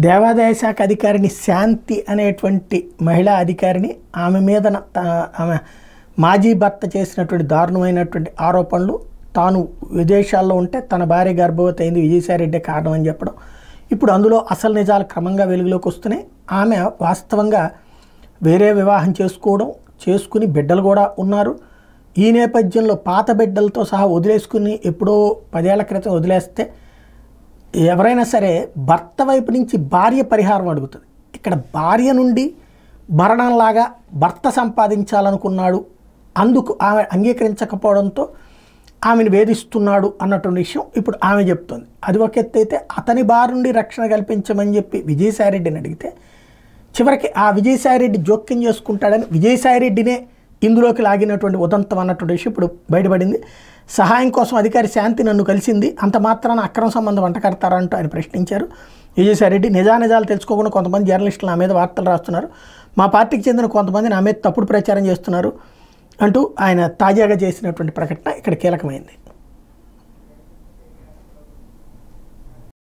దేవాదాయ శాఖ అధికారిని శాంతి అనేటువంటి మహిళా అధికారిని ఆమె మీద ఆమె మాజీ భర్త చేసినటువంటి దారుణమైనటువంటి ఆరోపణలు, తాను విదేశాల్లో ఉంటే తన భార్య గర్భవతి అయింది విజయసాయిరెడ్డి కారణం అని చెప్పడం, ఇప్పుడు అందులో అసలు నిజాలు క్రమంగా వెలుగులోకి వస్తున్నాయి. ఆమె వాస్తవంగా వేరే వివాహం చేసుకుని బిడ్డలు కూడా ఉన్నారు. ఈ నేపథ్యంలో పాత బిడ్డలతో సహా వదిలేసుకుని ఎప్పుడో 10 ఏళ్ల క్రితం వదిలేస్తే ఎవరైనా సరే భర్త వైపు నుంచి భార్య పరిహారం అడుగుతుంది. ఇక్కడ భార్య నుండి మరణంలాగా భర్త సంపాదించాలనుకున్నాడు, అందుకు ఆమె అంగీకరించకపోవడంతో ఆమెను వేధిస్తున్నాడు అన్నటువంటి విషయం ఇప్పుడు ఆమె చెప్తోంది. అది ఒక ఎత్తు అయితే, అతని బారి నుండి రక్షణ కల్పించమని చెప్పి విజయసాయిరెడ్డిని అడిగితే చివరికి ఆ విజయసాయిరెడ్డి జోక్యం చేసుకుంటాడని విజయసాయిరెడ్డినే ఇందులోకి లాగినటువంటి ఉదంతం అన్నటువంటి విషయం ఇప్పుడు బయటపడింది. సహాయం కోసం అధికారి శాంతి నన్ను కలిసింది, అంత మాత్రాన అక్రమ సంబంధం వంటకడతారంటూ ఆయన ప్రశ్నించారు. విజయసాయిరెడ్డి నిజానిజాలు తెలుసుకోకుండా కొంతమంది జర్నలిస్టులు నా మీద వార్తలు రాస్తున్నారు, మా పార్టీకి చెందిన కొంతమంది నా మీద తప్పుడు ప్రచారం చేస్తున్నారు అంటూ ఆయన తాజాగా చేసినటువంటి ప్రకటన ఇక్కడ కీలకమైంది.